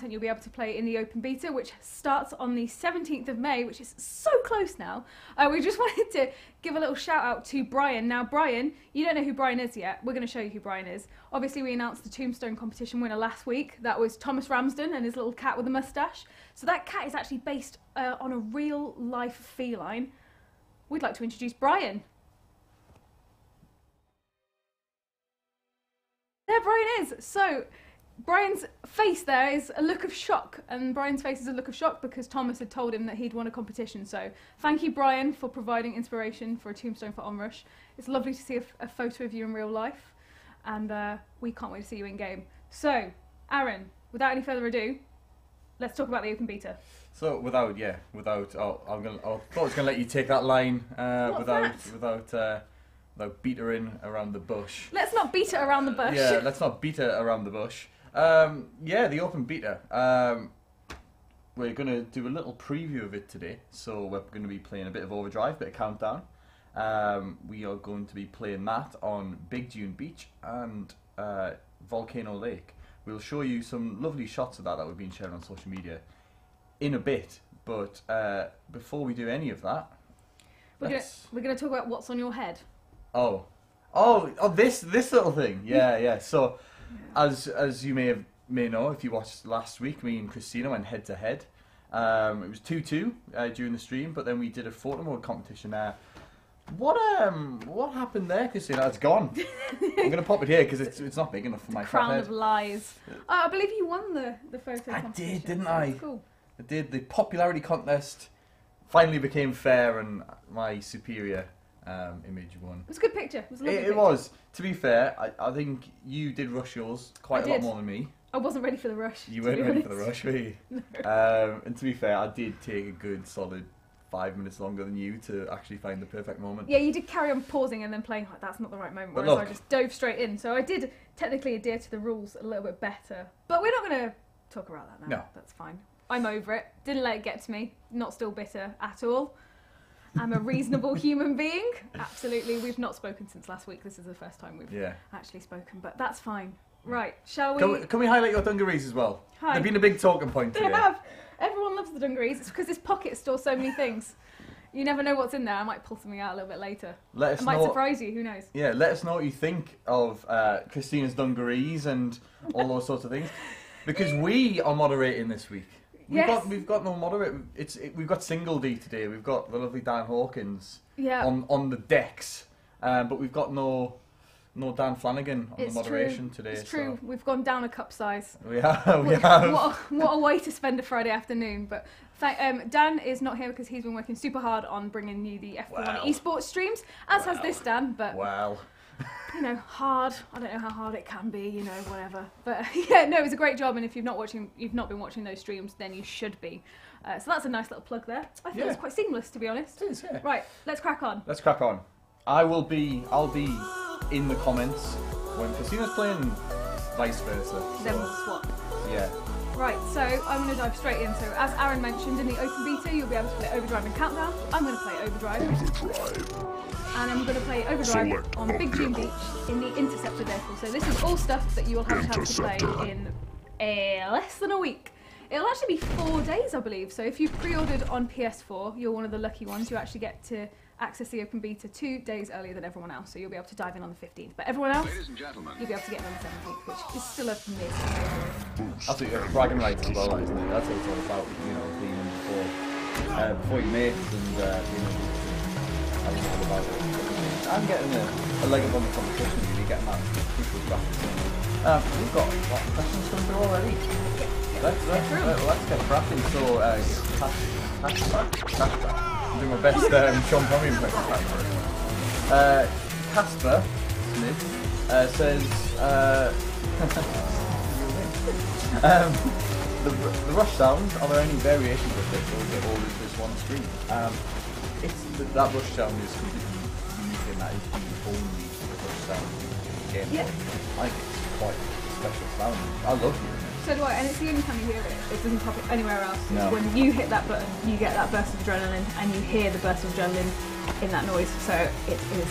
you'll be able to play in the open beta, which starts on the 17th of May, which is so close now. We just wanted to give a little shout out to Brian. Now, Brian, you don't know who Brian is yet. We're going to show you who Brian is. Obviously, we announced the Tombstone competition winner last week. That was Thomas Ramsden and his little cat with a moustache. So that cat is actually based on a real life feline. We'd like to introduce Brian. There Brian is. So Brian's face there is a look of shock, and Brian's face is a look of shock because Thomas had told him that he'd won a competition. So thank you, Brian, for providing inspiration for a tombstone for ONRUSH. It's lovely to see a photo of you in real life, and we can't wait to see you in game. So, Aaron, without any further ado, let's talk about the open beta. So without thought I was gonna let you take that line without beatering around the bush. Let's not beat it around the bush. Yeah, let's not beat it around the bush. Yeah, the open beta. We're going to do a little preview of it today. So we're going to be playing a bit of Overdrive, bit of Countdown. We are going to be playing that on Big Dune Beach and Volcano Lake. We'll show you some lovely shots of that we've been sharing on social media in a bit. But before we do any of that, we're going to talk about what's on your head. Oh, this little thing. Yeah. So, as you may know, if you watched last week, me and Christina went head to head. It was 2-2 during the stream, but then we did a photo mode competition. What happened there, Christina? It's gone. I'm gonna pop it here because it's not big enough for my crown head. of lies. I believe you won the photo competition. I did, didn't so I? That's cool. I did. The popularity contest finally became fair, and my superior image won. It was a good picture. It was a lovely picture. It was. To be fair, I think you did rush yours quite a lot more than me. I wasn't ready for the rush. You weren't ready for the rush, were you? No. And to be fair, I did take a good solid 5 minutes longer than you to actually find the perfect moment. Yeah, you did carry on pausing and then playing like that's not the right moment, But whereas look, I just dove straight in. So I did technically adhere to the rules a little bit better. But we're not going to talk about that now. No. That's fine. I'm over it. Didn't let it get to me. Not still bitter at all. I'm a reasonable human being. Absolutely. We've not spoken since last week. This is the first time we've actually spoken, but that's fine. Right, shall we? Can we highlight your dungarees as well? Hi. They've been a big talking point today. They have. Everyone loves the dungarees. It's because this pocket stores so many things. You never know what's in there. I might pull something out a little bit later. It might surprise you. Who knows? Yeah, let us know what you think of Christina's dungarees and all those sorts of things. Because we are moderating this week. We've got no moderator. We've got single D today. We've got the lovely Dan Hawkins on the decks, but we've got no Dan Flanagan on the moderation today. It's true. We've gone down a cup size. We have. What a way to spend a Friday afternoon. But Dan is not here because he's been working super hard on bringing you the F1 esports streams, as has this Dan. But you know, hard. I don't know how hard it can be. You know, whatever. But yeah, no, it was a great job. And if you've not been watching those streams, then you should be. So that's a nice little plug there. I feel it's quite seamless, to be honest. It is. Yeah. Right, let's crack on. Let's crack on. I'll be in the comments when Christina's playing, vice versa. So. Then we'll swap. Yeah. Right, so I'm going to dive straight in. So as Aaron mentioned, in the open beta, you'll be able to play Overdrive and Countdown. I'm going to play Overdrive. And I'm going to play Overdrive on Big Dune Beach in the Interceptor vehicle. So this is all stuff that you will have a chance to play in less than a week. It'll actually be 4 days, I believe. So if you pre-ordered on PS4, you're one of the lucky ones. You actually get to access the open beta 2 days earlier than everyone else. So you'll be able to dive in on the 15th. But everyone else, you'll be able to get in on the 17th, which is still a miss. Absolutely, bragging rights as well, isn't it? That's what it's all about, you know, being in before your mates and having all about it. I'm getting a leg up on the competition, really, getting that people graphics. We've got questions coming through already. Let's get cracking. So, I'm doing my best Sean Connery impression. Casper Smith says, the rush sound, are there any variations of this, or is it always this one stream? That rush sound is completely unique in that it's the only rush sound in the game. Yeah. I think it's quite a special sound. I love hearing it. So do I, and it's the only time you hear it. It doesn't pop it anywhere else. No. When you hit that button, you get that burst of adrenaline, and you hear the burst of adrenaline in that noise. So it is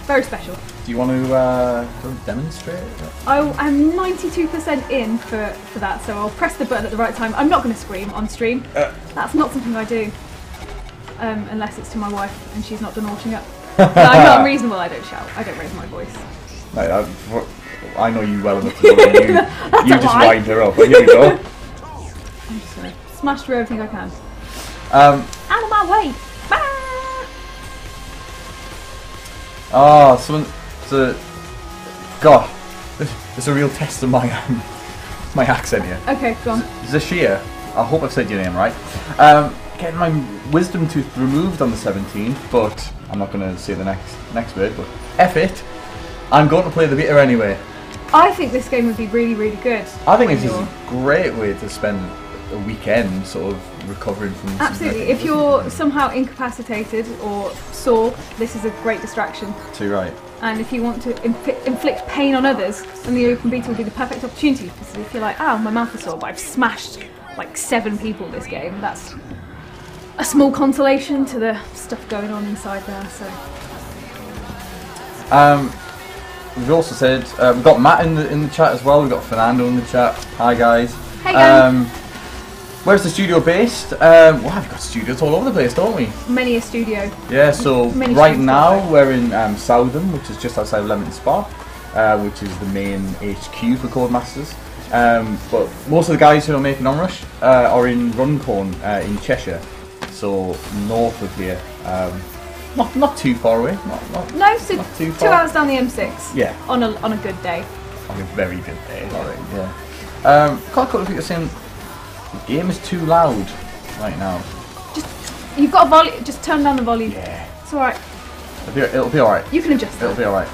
Very special. Do you want to demonstrate? I'm 92% in for that, so I'll press the button at the right time. I'm not going to scream on stream. That's not something I do. Unless it's to my wife and she's not done washing up. But I'm not unreasonable, I don't shout. I don't raise my voice. No, I know you well enough to know that you just wind her up. But here we go. I'm just going to smash through everything I can. Out of my way! Oh, God, it's a real test of my my accent here. Okay, go on. Zashia, I hope I've said your name right. Getting my wisdom tooth removed on the 17th, but I'm not going to say the next word. But F it, I'm going to play the beta anyway. I think this game would be really, really good. I think it's a great way to spend a weekend, sort of recovering from. Absolutely. If you're somehow incapacitated or sore, this is a great distraction. Too right. And if you want to inflict pain on others, then the open beta would be the perfect opportunity. Because if you're like, oh, my mouth is sore, but I've smashed like 7 people this game, that's a small consolation to the stuff going on inside there. So. We've also said we've got Matt in the chat as well. We've got Fernando in the chat. Hi guys. Hey guys. Where's the studio based? Well, we've got studios all over the place, don't we? Many a studio. Yeah, so right now we're in Southam, which is just outside of Leamington Spa, which is the main HQ for Codemasters. But most of the guys who are making ONRUSH are in Runcorn in Cheshire, so north of here. Not too far away. Not too far. 2 hours down the M6. Yeah. On a good day. On a very good day. Yeah. Got a couple of people saying the game is too loud right now. You've got a volume. Just turn down the volume. Yeah. It's alright. It'll be alright. You can adjust that. It'll be alright.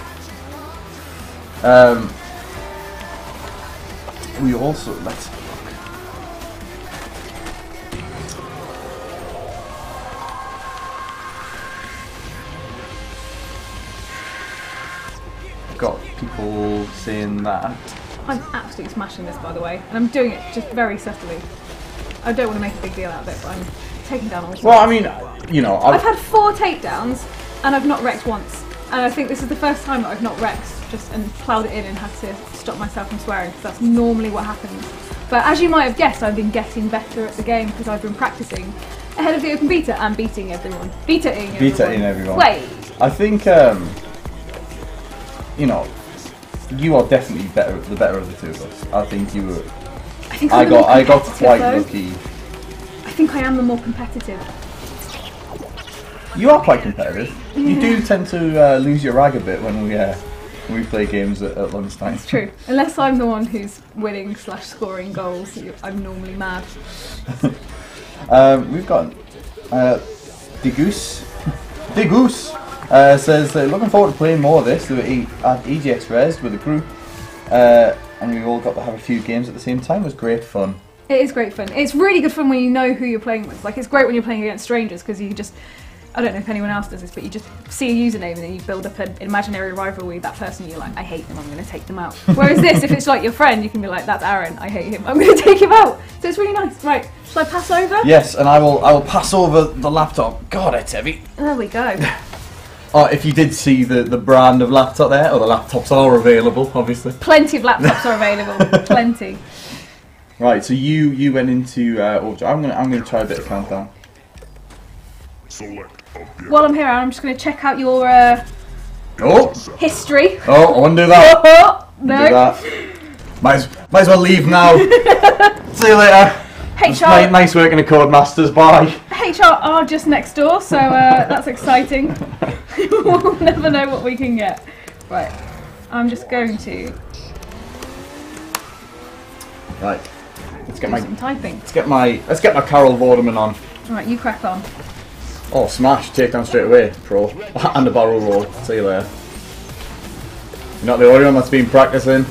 We also let's have a look. Got people saying that. I'm absolutely smashing this, by the way, and I'm doing it just very subtly. I don't want to make a big deal out of it, but I'm taking down all. Well, I mean, you know, I've had 4 takedowns, and I've not wrecked once. And I think this is the first time that I've not wrecked, and ploughed it in and had to stop myself from swearing, because that's normally what happens. But as you might have guessed, I've been getting better at the game because I've been practicing ahead of the open beta and beating everyone. Beta-ing everyone. Wait. I think, you know, you are definitely the better of the two of us. I think you were. I got quite lucky. I think I am the more competitive. You are quite competitive. Yeah. You do tend to lose your rag a bit when we play games at lunchtime. It's true. Unless I'm the one who's winning / scoring goals, I'm normally mad. We've got Degoose. Degoose says looking forward to playing more of this. They were at EGX Res with a group, and we all got to have a few games at the same time. It was great fun. It is great fun. It's really good fun when you know who you're playing with. Like, it's great when you're playing against strangers because you just, I don't know if anyone else does this, but you just see a username and then you build up an imaginary rivalry with that person. You're like, I hate them, I'm going to take them out. Whereas this, if it's like your friend, you can be like, that's Aaron, I hate him, I'm going to take him out. So it's really nice. Right, shall I pass over? Yes, and I will pass over the laptop. God, it's heavy. There we go. If you did see the brand of laptop there, or the laptops are available, obviously. Plenty of laptops are available. Plenty. Right, so you went into overdrive. I'm gonna try a bit of countdown. While I'm here, Aaron, I'm just going to check out your history. Oh, I want to do that. No. Do that. Might as well leave now. See you later. HR. Nice working at Codemasters. Bye. HR are just next door, so that's exciting. We'll never know what we can get. Right, I'm just going to. Right. Let's get some typing. Let's get my Carol Vorderman on. Right, you crack on. Oh, smash! Take down straight away, pro. And a barrel roll. See you later. You're not the only one that's been practicing.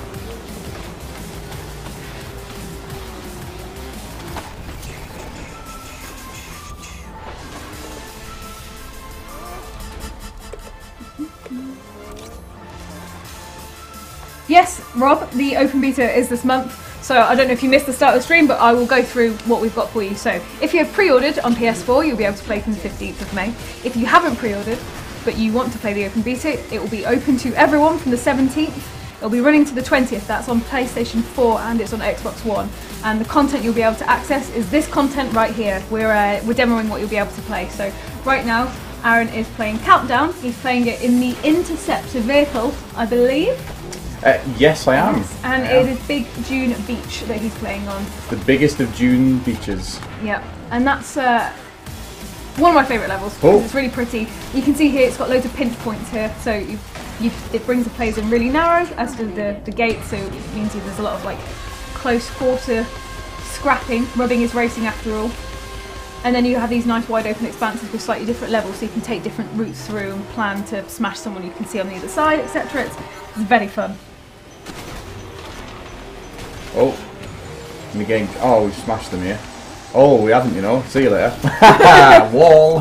Yes, Rob, the open beta is this month. So I don't know if you missed the start of the stream, but I will go through what we've got for you. So if you have pre-ordered on PS4, you'll be able to play from the 15th of May. If you haven't pre-ordered, but you want to play the open beta, it will be open to everyone from the 17th. It'll be running to the 20th. That's on PlayStation 4 and it's on Xbox One. And the content you'll be able to access is this content right here. We're demoing what you'll be able to play. So right now, Aaron is playing Countdown. He's playing it in the Interceptor vehicle, I believe. Yes, I am. Yes. And it is Big Dune Beach that he's playing on. The biggest of Dune beaches. Yeah, and that's one of my favourite levels because it's really pretty. You can see here it's got loads of pinch points here, so it brings the players in really narrow as to the gate, so it means there's a lot of like close quarter scrapping. Rubbing is racing after all. And then you have these nice wide open expanses with slightly different levels, so you can take different routes through and plan to smash someone you can see on the other side, etc. It's very fun. Oh, and again, oh, we've smashed them here. Oh, we haven't, you know. See you later. Wall.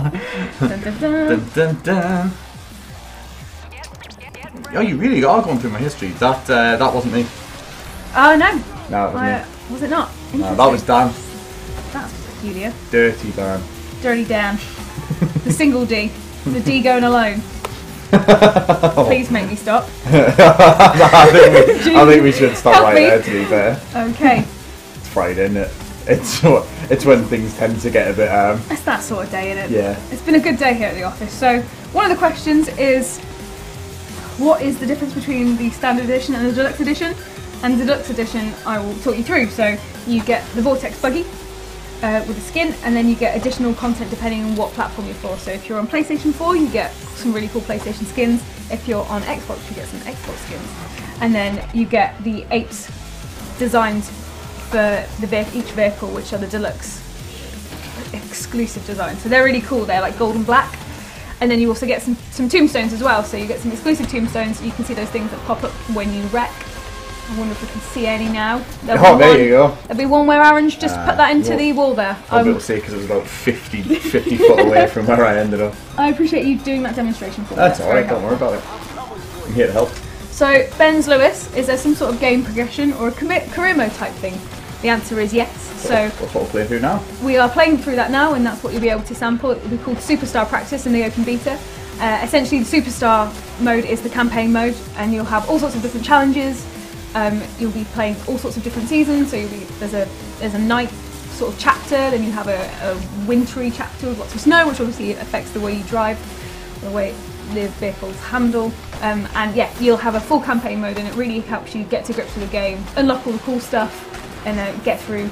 Dun, dun, dun. Dun, dun, dun. Oh, you really are going through my history. That wasn't me. Oh no. No, it wasn't me. Was it not? No, that was Dan. That's peculiar. Dirty Dan. Dirty Dan. The single D. The D going alone. Please make me stop. I think we should stop right there, to be fair. Okay. It's Friday, isn't it? It's when things tend to get a bit It's that sort of day, isn't it? Yeah. It's been a good day here at the office. So one of the questions is, what is the difference between the standard edition and the deluxe edition? And the deluxe edition I will talk you through. So you get the Vortex buggy with a skin, and then you get additional content depending on what platform you're for. So if you're on PlayStation 4, you get some really cool PlayStation skins. If you're on Xbox, you get some Xbox skins. And then you get the apes designs for each vehicle, which are the deluxe exclusive designs. So they're really cool. They're like gold and black. And then you also get some tombstones as well. So you get some exclusive tombstones. You can see those things that pop up when you wreck. I wonder if we can see any now. Oh, there you go. There'll be one where Aaron's just put that into the wall there. I'll be able to see because it was about 50 foot away from where I ended up. I appreciate you doing that demonstration for me. That's alright, don't worry about it. I'm here to help. So, Ben's Lewis, is there some sort of game progression or a career mode type thing? The answer is yes. So what's what we're playing through now? We are playing through that now, and that's what you'll be able to sample. It will be called Superstar Practice in the open beta. Essentially, the Superstar mode is the campaign mode, and you'll have all sorts of different challenges. You'll be playing all sorts of different seasons. So there's a night sort of chapter, then you have a wintry chapter with lots of snow, which obviously affects the way you drive, the way the vehicles handle. And yeah, you'll have a full campaign mode, and it really helps you get to grips with the game, unlock all the cool stuff, and get through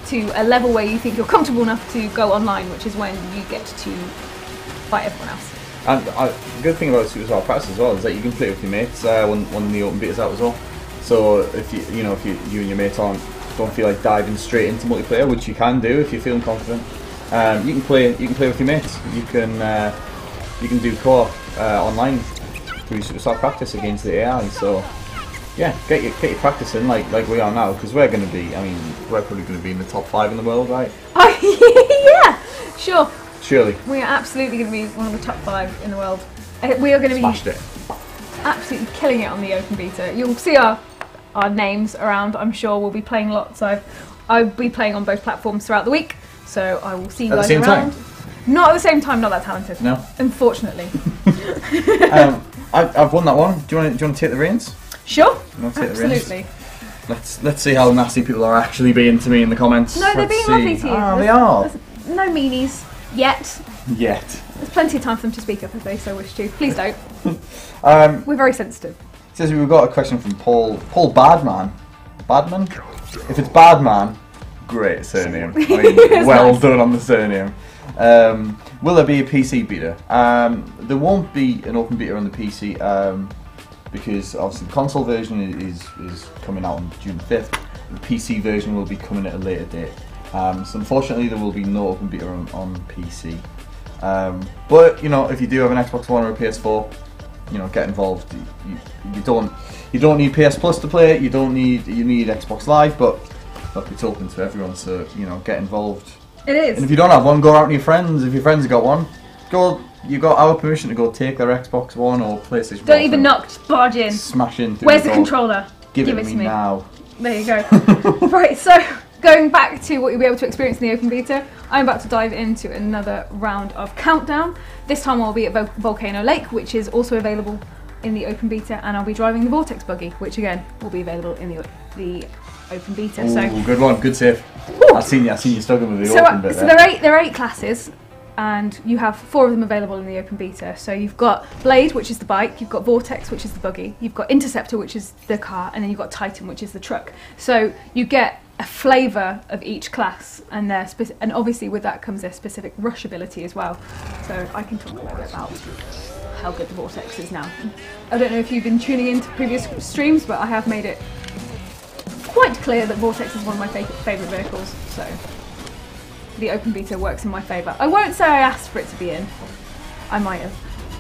to a level where you think you're comfortable enough to go online, which is when you get to fight everyone else. And the good thing about Superstar Practice as well is that you can play with your mates when the open beta's out as well. So if you and your mates don't feel like diving straight into multiplayer, which you can do if you're feeling confident, you can play with your mates. You can do co-op online through Superstar Practice against the AI. So yeah, get your practice in like we are now, because we're probably going to be in the top 5 in the world, right? Yeah, sure. Surely. We are absolutely going to be one of the top 5 in the world. We are going to be absolutely killing it on the open beta. You'll see our names around, I'm sure. We'll be playing lots. I'll be playing on both platforms throughout the week, so I will see you guys around. At the same time? Not at the same time, not that talented. No. Unfortunately. I've won that one. Do you want to take the reins? Sure. Absolutely. Let's see how nasty people are actually being to me in the comments. No, they're being lovely to you. Oh, they are. There's no meanies. Yet. There's plenty of time for them to speak up if they so wish to. Please don't. We're very sensitive. It says we've got a question from Paul Badman. Badman? If it's Badman, great surname. I mean, well nice. Done on the surname. Will there be a PC beta? There won't be an open beta on the PC because obviously the console version is coming out on June 5th. The PC version will be coming at a later date. So unfortunately there will be no open beta on PC. But if you do have an Xbox One or a PS4, get involved. You don't need PS Plus to play it. You need Xbox Live, but look, it's open to everyone. So get involved. It is. And if you don't have one, go out to your friends. If your friends have got one, you got our permission to go take their Xbox One or PlayStation. Don't even knock, just barge in. Smash in. Where's the controller? Give it to me now. There you go. Right, so going back to what you'll be able to experience in the open beta, I'm about to dive into another round of Countdown. This time I'll be at Volcano Lake, which is also available in the open beta, and I'll be driving the Vortex buggy, which again will be available in the open beta. Ooh, so good one, good save. I've seen you struggling with the open bit. So there are 8 classes, and you have 4 of them available in the open beta. So you've got Blade, which is the bike, you've got Vortex, which is the buggy, you've got Interceptor, which is the car, and then you've got Titan, which is the truck. So you get a flavour of each class, and and obviously with that comes their specific rush ability as well. So I can talk a little bit about how good the Vortex is now. I don't know if you've been tuning into previous streams, but I have made it quite clear that Vortex is one of my favourite vehicles, so the open beta works in my favour. I won't say I asked for it to be in. I might have,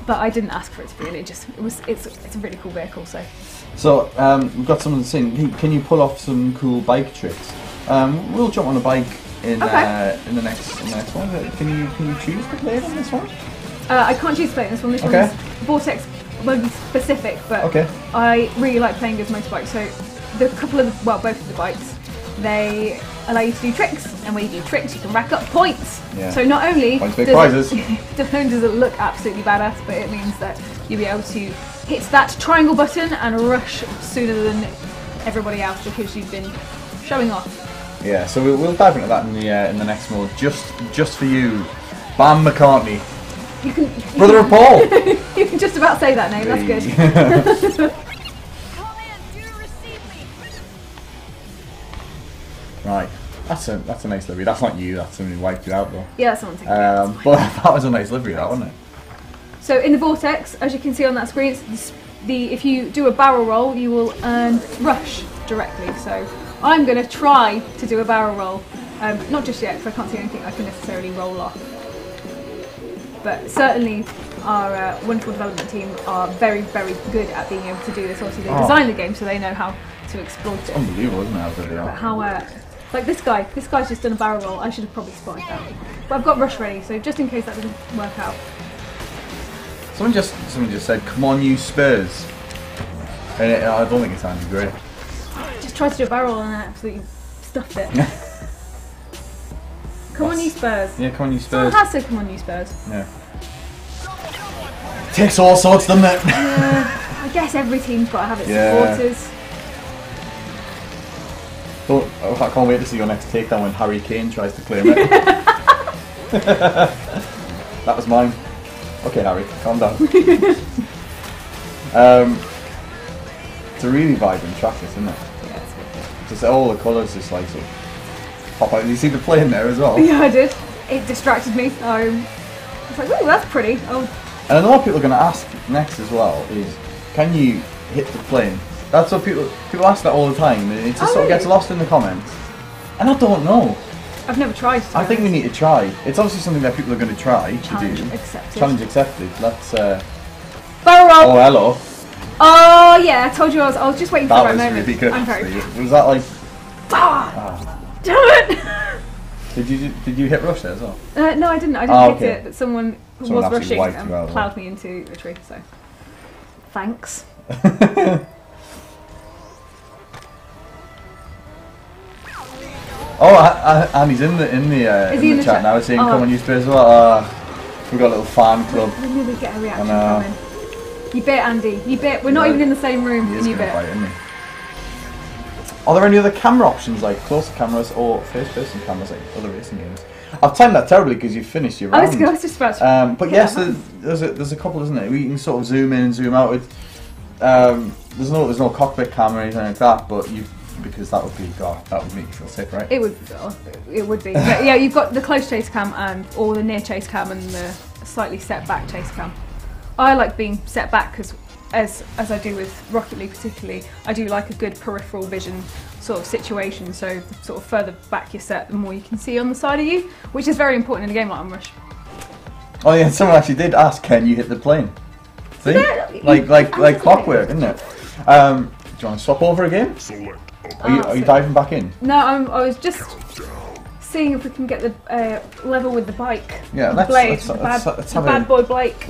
but I didn't ask for it to be in. It's a really cool vehicle. So we've got someone saying, can you pull off some cool bike tricks? We'll jump on a bike in the next one. Can you choose to play it on this one? I can't choose to play it on this one. This one's Vortex buggy specific, but I really like playing as motorbikes. So both of the bikes, they allow you to do tricks, and when you do tricks you can rack up points. Yeah. So not only does it look absolutely badass, but it means that you'll be able to hit that triangle button and rush sooner than everybody else because you've been showing off. Yeah, so we'll dive into that in the next mode, just for you, Bam McCartney. Brother of Paul. You can just about say that name. That's good. Right, that's a nice livery. That's not you. That's somebody who wiped you out though. Yeah, that's someone taking it. But that was a nice livery, that wasn't it? So in the Vortex, as you can see on that screen, if you do a barrel roll, you will earn rush directly. So I'm going to try to do a barrel roll. Not just yet, because I can't see anything I can necessarily roll off. But certainly our wonderful development team are very, very good at being able to do this. Obviously they designed the game, so they know how to exploit it. It's unbelievable, isn't it, how good they are? But how, like this guy's just done a barrel roll. I should have probably spotted that. But I've got rush ready, so just in case that doesn't work out. Someone just said, "Come on, you Spurs," and I don't think it sounded great. Just tried to do a barrel and I absolutely stuffed it. Come on, you Spurs. Yeah, come on, you Spurs. Someone has said, "Come on, you Spurs." Yeah. Takes all sorts, doesn't it? Yeah, I guess every team's got to have its supporters. I can't wait to see your next takedown when Harry Kane tries to claim it. That was mine. Okay, Harry, calm down. It's a really vibrant track, isn't it? Yeah, it's good. Just all the colours just like sort of pop out. You see the plane there as well? Yeah, I did. It distracted me. I was like, "Ooh, that's pretty." Oh. And a lot of people are going to ask next as well is, can you hit the plane? That's what people ask that all the time. It just sort of gets lost in the comments. And I don't know. I've never tried. I think we need to try. It's obviously something that people are going to try Challenge to do. accepted. Challenge accepted. Let's. Barrel roll. Oh, hello. Oh yeah, I told you I was just waiting for the right moment. That was really good. I'm very. Was that like? Damn it! Did you hit rush there as well? No, I didn't. I didn't hit it, but someone was actually rushing and ploughed me into a tree. So, thanks. Oh, and he's in the chat now. He's saying, "Come on, you Spurs!" Well, we've got a little fan club. We nearly get a reaction coming. You bit, Andy. You bit. We're not even in the same room. And you bit. Fight, isn't he? Are there any other camera options like closer cameras or first-person cameras like other racing games? I've timed that terribly because you've finished your round. I was just about to. But yes, there's a couple, isn't there? We can sort of zoom in and zoom out. There's no cockpit camera or anything like that, but because that would make you feel sick, right? It would be. But yeah, you've got the close chase cam or the near chase cam and the slightly set back chase cam. I like being set back because, as I do with Rocket League particularly, I do like a good peripheral vision sort of situation. So the sort of further back you're set, the more you can see on the side of you, which is very important in a game like ONRUSH. Oh yeah, someone actually did ask, "Can you hit the plane?" See, like clockwork, isn't it? Do you want to swap over again? Are you diving back in? No, I was just seeing if we can get the level with the bike. Yeah, let's bad boy Blake.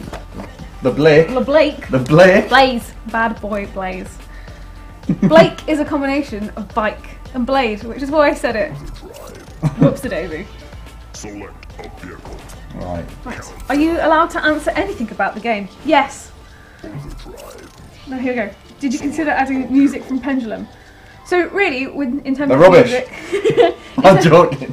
The Blake. The Blake. The Blake. Blaze. Bad boy Blaze. Blake is a combination of bike and blade, which is why I said it. Whoops-a-daisy. Select a vehicle. Right. Right. Are you allowed to answer anything about the game? Yes. No, here we go. Did you consider adding music from Pendulum? So really, in terms of music, I'm joking.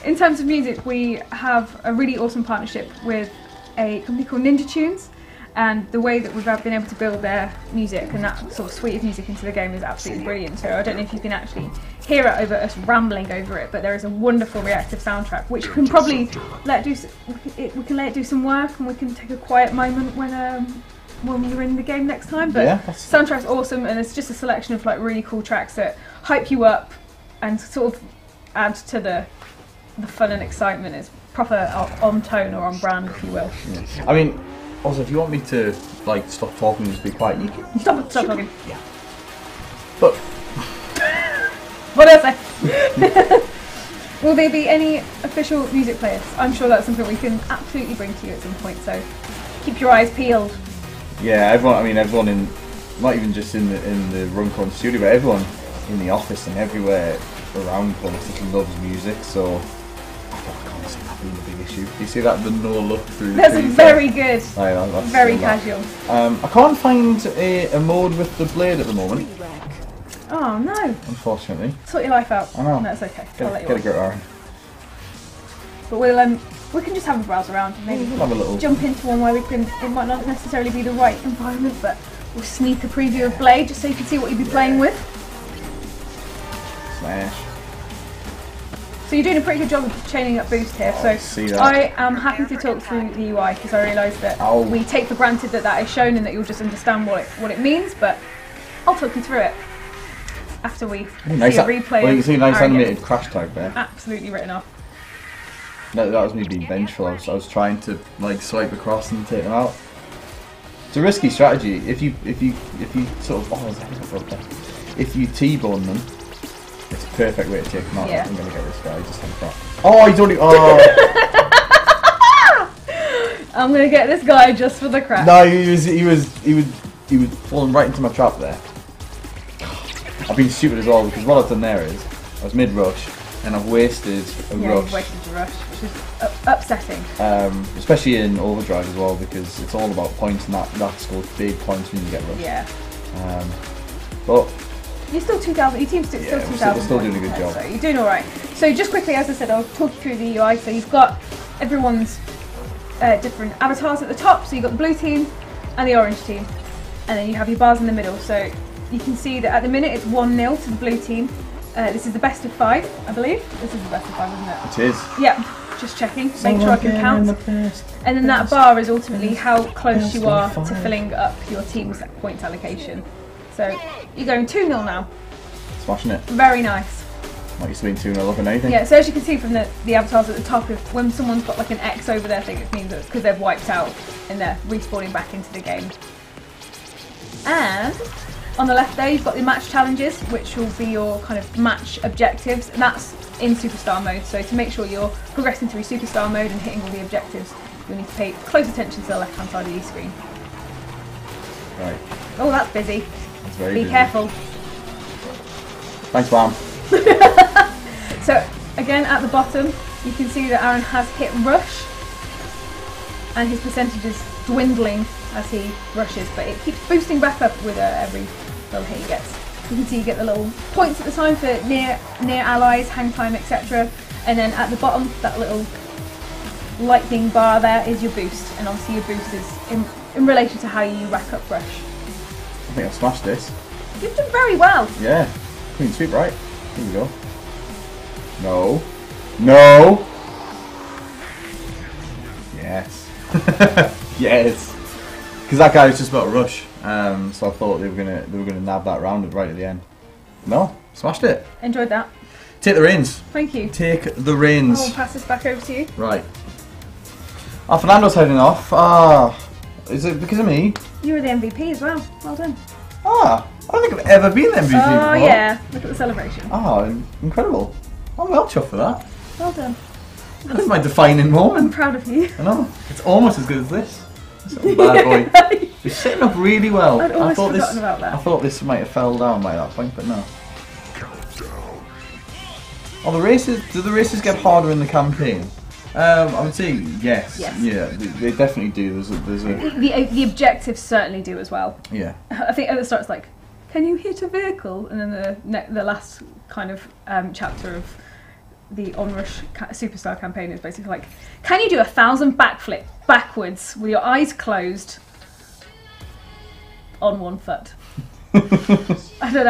In terms of music, we have a really awesome partnership with a company called Ninja Tunes, and the way that we've been able to build their music and that sort of suite of music into the game is absolutely brilliant. So I don't know if you can actually hear it over us rambling over it, but there is a wonderful reactive soundtrack which can probably we can let it do some work, and we can take a quiet moment when we're in the game next time. But yeah, soundtrack's awesome, and it's just a selection of like really cool tracks that hype you up and sort of add to the fun and excitement. It's proper on tone or on brand, if you will. Yeah. I mean, also, if you want me to like stop talking and just be quiet, you can stop talking. Yeah. But what else? Will there be any official music players? I'm sure that's something we can absolutely bring to you at some point. So keep your eyes peeled. Yeah, everyone. I mean, everyone in, not even just in the Runcon studio, but everyone in the office and everywhere around Codemasters loves music. So I can't see that being a big issue. You see that the no look through. That's the very good. That's very casual. I can't find a mode with the blade at the moment. Oh no! Unfortunately. Sort your life out. I know. That's okay. Get a grip, Aaron. But we can just have a browse around and maybe we'll have a little jump into one where it might not necessarily be the right environment, but we'll sneak a preview of Blade just so you can see what you'd be playing with. Smash. So you're doing a pretty good job of chaining up boost here. I am happy to talk through the UI because I realise that we take for granted that is shown and that you'll just understand what it means, but I'll talk you through it after we see a replay. Well, you can see a nice animated crash tag there. Absolutely written off. No, that was me being vengeful. I was trying to like swipe across and take them out. It's a risky strategy. If you sort of if you T-bone them, it's a perfect way to take them out. Yeah. I'm gonna get this guy just like that. Oh, he's already. Oh. I'm gonna get this guy just for the crash. No, he was falling right into my trap there. I've been stupid as well because what I've done there is I was mid-rush and I've wasted a rush. You've wasted your rush, which is upsetting. Especially in Overdrive as well because it's all about points and that scores big points when you get rushed. Yeah. But you're still 2,000. Your team's still 2,000. Still doing a good job. So you're doing all right. So just quickly, as I said, I'll talk you through the UI. So you've got everyone's different avatars at the top. So you've got the blue team and the orange team, and then you have your bars in the middle. So you can see that at the minute it's 1-0 to the blue team. This is the best of 5, I believe. This is the best of 5, isn't it? It is. Yeah, just checking. Make sure I can count. And then that bar is ultimately how close you are to filling up your team's points allocation. So you're going 2-0 now. Smashing it. Very nice. Not used to being 2-0 up in anything. Yeah, so as you can see from the avatars at the top, when someone's got like an X over their thing, it means it's because they've wiped out and they're respawning back into the game. And on the left there, you've got the match challenges, which will be your kind of match objectives, and that's in Superstar mode. So to make sure you're progressing through Superstar mode and hitting all the objectives, you'll need to pay close attention to the left-hand side of your screen. Right. Oh, that's busy. That's very busy. Be careful. Thanks, Mom. So again, at the bottom, you can see that Aaron has hit rush, and his percentage is dwindling as he rushes, but it keeps boosting back up with every little hit he gets. You can see you get the little points at the time for near allies, hang time, etc. And then at the bottom, that little lightning bar there is your boost, and obviously your boost is in relation to how you rack up rush. I think I've smashed this. You've done very well. Yeah. Clean sweep, right? Here we go. No. No. Yes. Yes. Because that guy was just about to rush, so I thought they were gonna nab that round right at the end. No, smashed it. Enjoyed that. Take the reins. Thank you. Take the reins. I'll pass this back over to you. Right. Fernando's heading off. Is it because of me? You were the MVP as well. Well done. I don't think I've ever been the MVP before. Oh yeah, look at the celebration. Incredible. I'm well chuffed for that. Well done. That's my defining moment. I'm proud of you. I know. It's almost as good as this. Bad boy. He's sitting up really well. I'd almost forgotten about that. I thought this might have fell down by that point, but no. Oh, the races. Do the races get harder in the campaign? I would say yes. Yeah, they definitely do. There's a. The objectives certainly do as well. Yeah. I think at the start it's like, can you hit a vehicle? And then the last kind of chapter of the ONRUSH Superstar campaign is basically like, can you do 1,000 backflip backwards with your eyes closed on one foot? I don't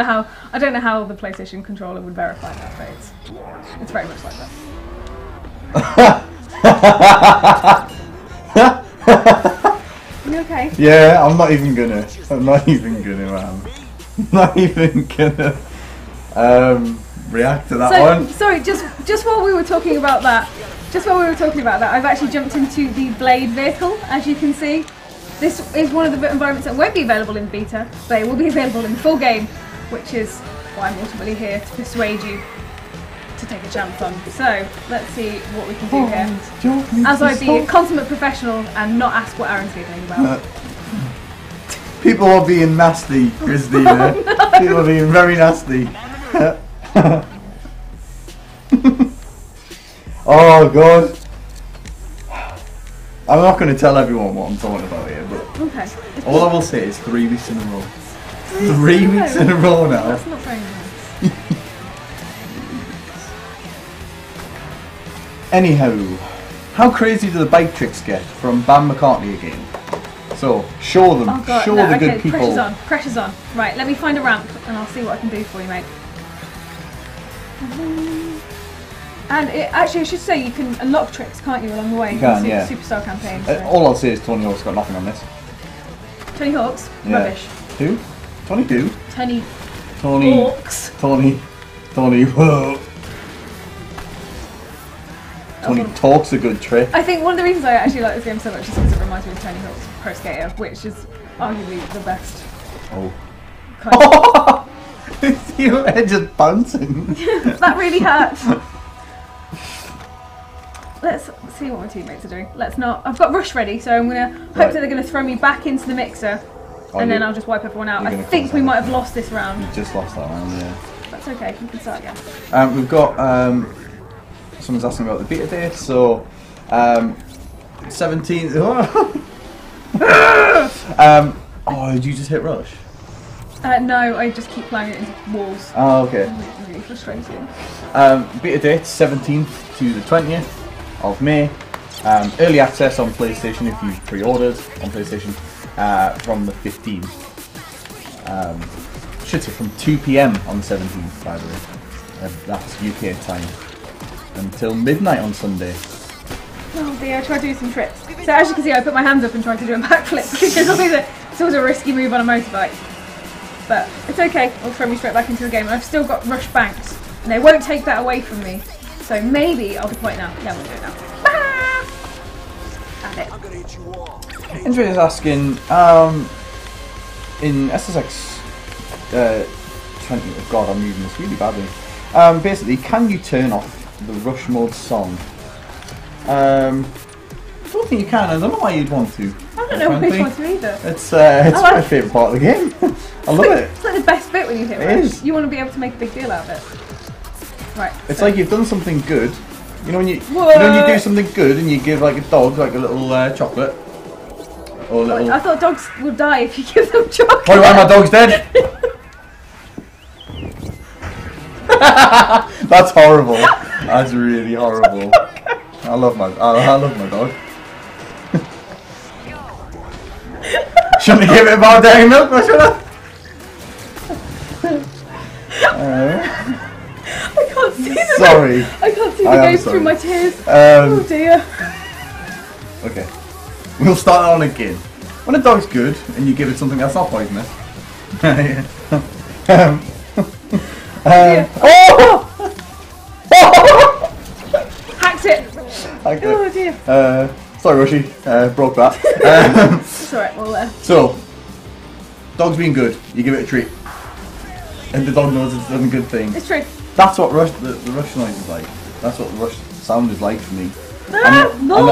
know how the PlayStation controller would verify that, but it's very much like that. You okay? Yeah, I'm not even gonna react to that one. Sorry, just while we were talking about that, I've actually jumped into the Blade vehicle, as you can see. This is one of the environments that won't be available in beta, but it will be available in the full game, which is why I'm ultimately here to persuade you to take a chance on. So, let's see what we can do here. As I be a consummate professional and not ask what Aaron's giggling about. People are being nasty, Christina. Oh, no. People are being very nasty. Oh god. I'm not going to tell everyone what I'm talking about here, but okay. All I will say is 3 weeks in a row. 3 weeks in a row now. That's not very nice. Anyhow, how crazy do the bike tricks get from Bam McCartney again? So, show them, show the good people. Pressure's on. Right, let me find a ramp and I'll see what I can do for you, mate. And actually, I should say you can unlock tricks, can't you, along the way? You can, yeah. Superstar campaign. So. All I'll say is Tony Hawk's got nothing on this. Tony Hawk's? Yeah. Rubbish. Who? Tony who? Tony Hawk's. Tony whoa. Tony Talk's a good trick. I think one of the reasons I actually like this game so much is because it reminds me of Tony Hawk's Pro Skater, which is arguably the best. Oh. Kind of. Your head just bouncing. That really hurt. Let's see what my teammates are doing. Let's not. I've got Rush ready, so I'm gonna hope that they're gonna throw me back into the mixer, and then I'll just wipe everyone out. I think we might have lost this round. You just lost that round, yeah. That's okay. We can start again. We've got someone's asking about the beta date, so 17th. Oh, did you just hit Rush? No, I just keep playing it into walls. Oh, okay. It's really frustrating. Beta date 17th to the 20th of May. Early access on PlayStation if you've pre-ordered on PlayStation from the 15th. Should say from 2 PM on the 17th, by the way. That's UK time. Until midnight on Sunday. Oh dear, I tried to do some tricks. So as you can see, I put my hands up and tried to do a backflip because it's always a risky move on a motorbike. But it's okay, it'll throw me straight back into the game. And I've still got Rush Banks, and they won't take that away from me. So maybe I'll deploy it now. Yeah, we'll do it now. That's it. Andrew is asking, in SSX 20, oh god, I'm using this really badly. Basically, can you turn off the Rush mode song? I don't think you can. I don't know why you'd want to. I don't know why you'd want to either. It's my favourite part of the game. I love it. It's like the best bit when you hit Rush. It is. You want to be able to make a big deal out of it. Right. It's like you've done something good. You know when you do something good and you give like a dog like a little chocolate. Or a little... I thought dogs would die if you give them chocolate. Why my dog's dead? That's horrible. That's really horrible. I love my dog. Shouldn't have given it about dairy milk, should I? I can't see the Sorry. I can't see the game through my tears. Oh dear. Okay. We'll start that on again. When a dog's good and you give it something that's not poisonous. Oh! Hacked it. Oh dear. Sorry, Rushy. Broke that. It's alright, well So, dog's being good. You give it a treat. And the dog knows it's done a good thing. it's true. That's what the Rush noise is like. That's what the Rush sound is like for me. No,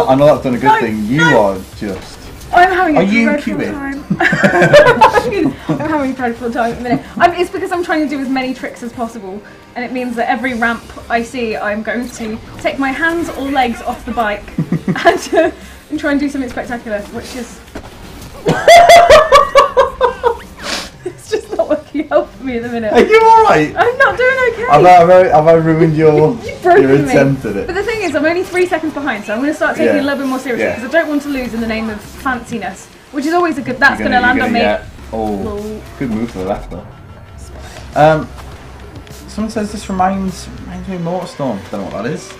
I know that's done a good thing. You are just I'm having a Are you dreadful queuing? time. I'm having a dreadful time at the minute. It's because I'm trying to do as many tricks as possible, and it means that every ramp I see, I'm going to take my hands or legs off the bike and try and do something spectacular, which is... It's just not working out for me at the minute. Are you alright? I'm not doing okay. Have I ruined your attempt at it? But the thing is, I'm only 3 seconds behind, so I'm going to start taking it a little bit more seriously Yeah. because I don't want to lose in the name of fanciness, which is always a good. That's going to land on me. Oh, good move to the left though. Someone says this reminds me of Motorstorm. Don't know what that is.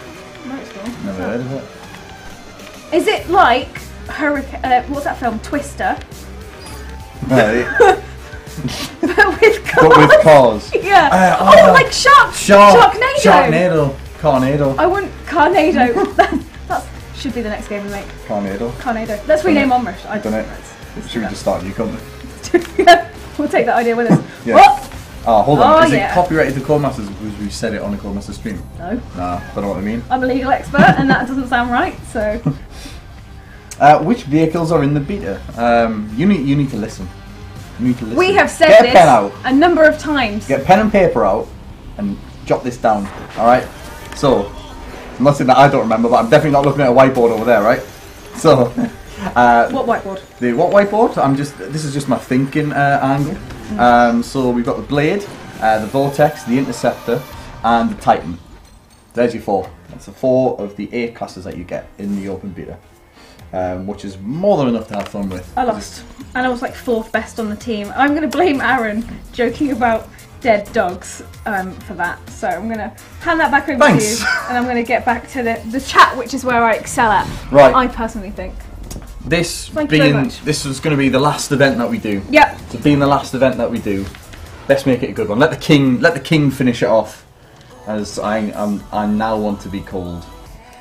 Motorstorm? Never heard of it. Is it like Hurricane? What's that film? Twister. Right. But with cars. But with cars. Yeah. Like Sharknado. Carnado. I want Carnado. That should be the next game we make. Carnado. Let's rename ONRUSH. I've done it. Should we just start a new company? We'll take that idea with us. Yeah. What? Oh, hold on. Is it copyrighted to Codemasters because we said it on a Codemasters stream? No. Nah, don't know what I mean. I'm a legal expert and that doesn't sound right, so... Which vehicles are in the beta? You need to listen. We have said this pen out. a number of times. Get pen and paper out and jot this down, alright? So, I'm not saying that I don't remember, but I'm definitely not looking at a whiteboard over there, right? So, what whiteboard? The what whiteboard? This is just my thinking angle. So we've got the Blade, the Vortex, the Interceptor, and the Titan. There's your 4. That's the 4 of the 8 classes that you get in the open beta. Which is more than enough to have fun with. I lost. And I was like 4th best on the team. I'm going to blame Aaron joking about dead dogs for that. So I'm going to hand that back over to you. And I'm going to get back to the chat, which is where I excel at. Right. I personally think. This was going to be the last event that we do. Yep. So being the last event that we do, let's make it a good one. Let the king finish it off, as I now want to be called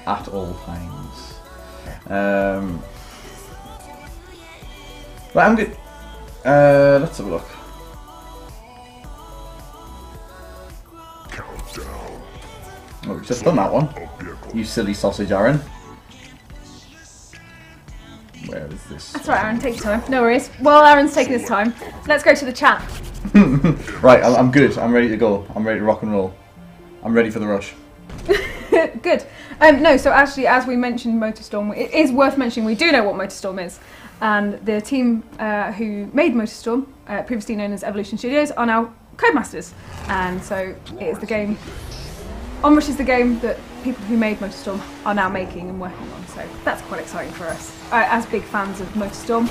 at all times. Right, I'm good. Let's have a look. Countdown. Oh, we've just done that one. You silly sausage, Aaron. Where is this? That's right, Aaron, take your time. No worries. While Aaron's taking his time, let's go to the chat. Right, I'm good. I'm ready to go. I'm ready to rock and roll. I'm ready for the rush. Good. No, so actually, as we mentioned Motorstorm, it is worth mentioning we do know what Motorstorm is. And the team who made Motorstorm, previously known as Evolution Studios, are now Codemasters. And so it is the game... ONRUSH is the game that people who made Motorstorm are now making and working on. So that's quite exciting for us, as big fans of Motorstorm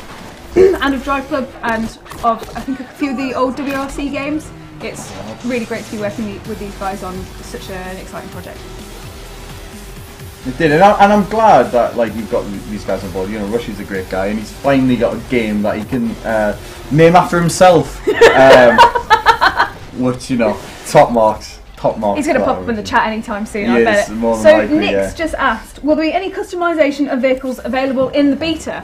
and of Drive Club and of, I think, a few of the old WRC games. It's really great to be working with these guys on such an exciting project. It did, and I'm glad that you've got these guys on board. You know, Rush is a great guy, and he's finally got a game that he can name after himself. Which, you know, top marks. He's going to pop up in the chat anytime soon, I bet it. More than so likely, Nick's just asked, will there be any customisation of vehicles available in the beta?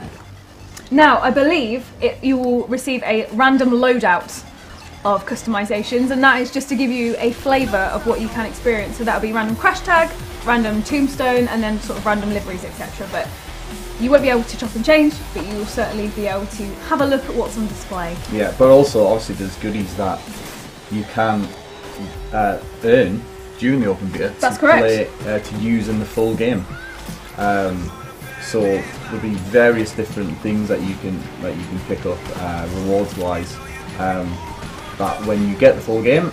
Now, I believe you will receive a random loadout of customisations, and that is just to give you a flavour of what you can experience. So that'll be random crash tag, random tombstone, and then sort of random liveries, etc. But you won't be able to chop and change, but you will certainly be able to have a look at what's on display. Yeah, but also obviously there's goodies that you can earn during the open beta to use in the full game. So there'll be various different things that you can pick up rewards wise. That when you get the full game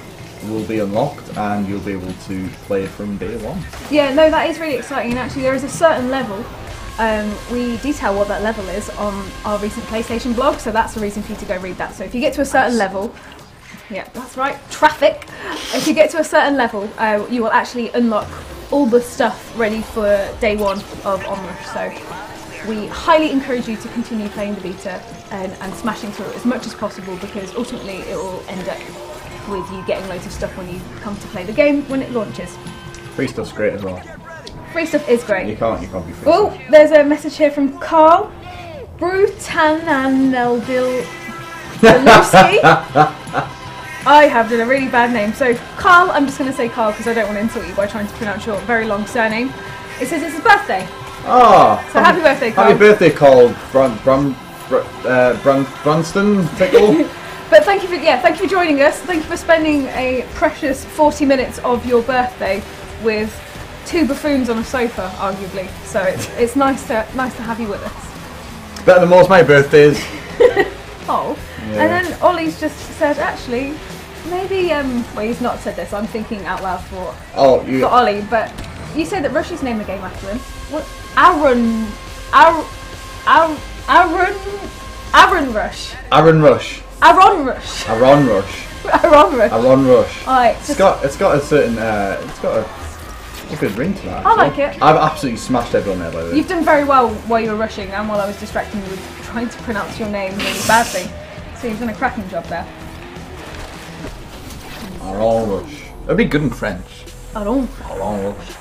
will be unlocked and you'll be able to play it from day one. Yeah, no, that is really exciting, and actually there is a certain level. We detail what that level is on our recent PlayStation blog, so that's the reason for you to go read that. So if you get to a certain level, yeah, that's right, traffic. If you get to a certain level, you will actually unlock all the stuff ready for day one of ONRUSH. So we highly encourage you to continue playing the beta and smashing through it as much as possible, because ultimately it will end up with you getting loads of stuff when you come to play the game when it launches. Free stuff's great as well. Free stuff is great. You can't be free. Oh, there's a message here from Carl Brutananeldiluski. I have done a really bad name. So Carl, I'm just going to say Carl because I don't want to insult you by trying to pronounce your very long surname. It says it's his birthday. Oh! So happy birthday, Carl. Happy birthday, Carl Branston Tickle. But thank you for joining us. Thank you for spending a precious 40 minutes of your birthday with two buffoons on a sofa, arguably. So it's nice to have you with us. Better than most of my birthdays. Oh, yeah. And then Ollie's just said, actually, maybe well, he's not said this. I'm thinking out loud for Ollie, but you said that Rush is named the game after him. What? Aaron Rush. Aaron Rush. Aaron Rush. Aaron Rush. Aaron Rush. Aaron Rush. Alright. It's got a certain it's got a good ring to that. I like it. I've absolutely smashed everyone there, by the way. You've done very well while you were rushing and while I was distracting you with trying to pronounce your name really badly. So you've done a cracking job there. Aaron Rush. It'd be good in French. Aaron. Aaron Rush.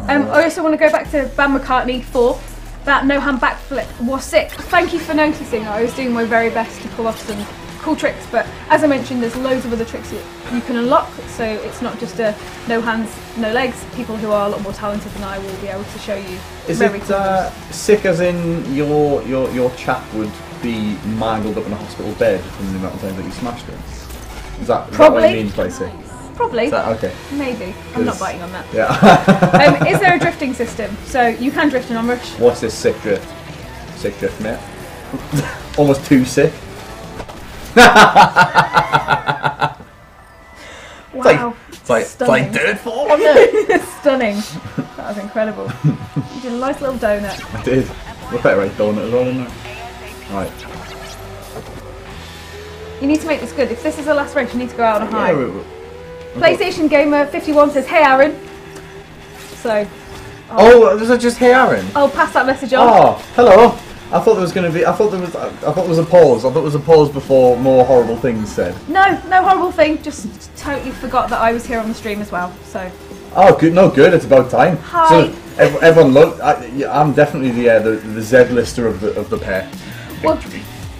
I also want to go back to Ban McCartney 4. That no-hand backflip was sick. Thank you for noticing. I was doing my very best to pull off some cool tricks, but as I mentioned, there's loads of other tricks that you can unlock, so it's not just a no hands, no legs. People who are a lot more talented than I will be able to show you. Is it sick as in your chap would be mangled up in a hospital bed from the amount of times that you smashed him? Is that what it means by sick? Probably. Is that okay? Maybe. I'm not biting on that. Yeah. Is there a drifting system? So you can drift in ONRUSH. What's this sick drift? Sick drift, mate. Almost too sick. Wow. It's like dirt fall, wasn't it? Stunning. That was incredible. You did a nice little donut. I did. We're better right donut as well, didn't I? Right. You need to make this good. If this is the last race, you need to go out on a high. Yeah, PlayStation Gamer 51 says, "Hey Aaron." So. Oh, was that just "Hey Aaron"? I'll pass that message on. Oh, hello. I thought there was going to be. I thought there was a pause. I thought there was a pause before more horrible things said. No horrible thing. Just totally forgot that I was here on the stream as well. So. Oh, good. No, good. It's about time. Hi. So everyone, look. I'm definitely the Z-lister of the pair. Well,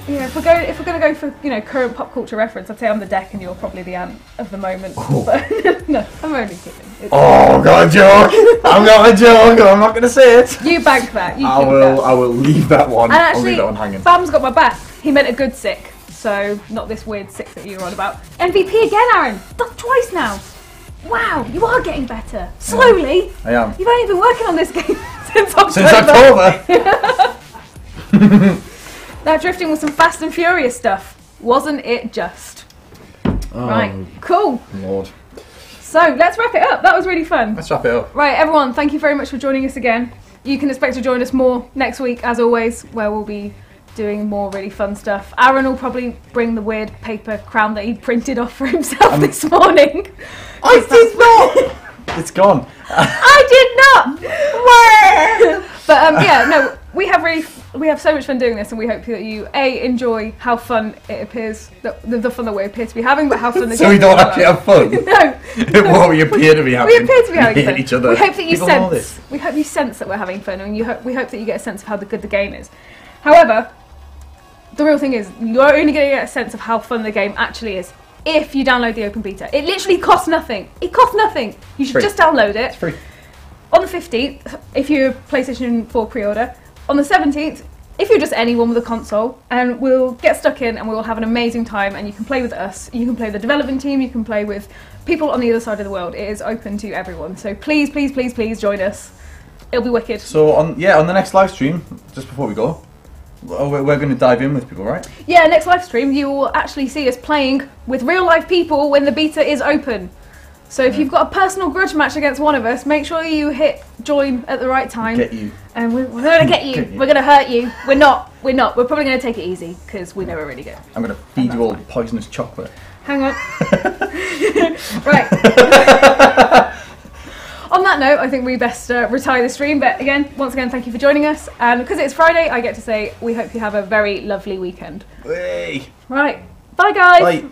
yeah. If we're going to go for current pop culture reference, I'd say I'm the deck and you're probably the ant of the moment. Oh. But no, I'm only kidding. I've got a joke. I've got a joke. I'm not going to say it. You bank that. I will leave that one. And actually, I'll leave that one hanging. Bam's got my back. He meant a good sick, so not this weird sick that you were on about. MVP again, Aaron. Done twice now. Wow, you are getting better. Slowly. I am. You've only been working on this game since October. Since October. Now drifting with some Fast and Furious stuff. Wasn't it just? Oh, right, cool. Lord. So let's wrap it up. That was really fun. Let's wrap it up. Right, everyone, thank you very much for joining us again. You can expect to join us more next week, as always, where we'll be doing more really fun stuff. Aaron will probably bring the weird paper crown that he printed off for himself this morning. I did not! It's gone. I did not! But yeah, no, we have so much fun doing this, and we hope that you enjoy how fun it appears, the fun that we appear to be having, but how fun the So we don't actually have fun? No. What we appear to be having. We appear to be having fun. Each other. We hope that you People know this. We hope you sense that we're having fun, and we hope that you get a sense of how good the game is. However, the real thing is, you're only going to get a sense of how fun the game actually is if you download the open beta. It literally costs nothing. It costs nothing. You should just download it. It's free. On the 15th, if you're PlayStation 4 pre-order. On the 17th, if you're just anyone with a console, and we'll get stuck in and we'll have an amazing time, and you can play with us, you can play with the development team, you can play with people on the other side of the world. It is open to everyone. So please, please, please, please join us. It'll be wicked. So on the next live stream, just before we go, we're going to dive in with people, right? Yeah, next live stream you will actually see us playing with real life people when the beta is open. So if you've got a personal grudge match against one of us, make sure you hit join at the right time. Get you. And we're going to get you. We're going to hurt you. We're not. We're probably going to take it easy because we never really go. I'm going to feed you all poisonous chocolate. Hang on. Right. On that note, I think we best retire the stream. But once again, thank you for joining us. And because it's Friday, I get to say we hope you have a very lovely weekend. Hey. Right. Bye, guys. Bye.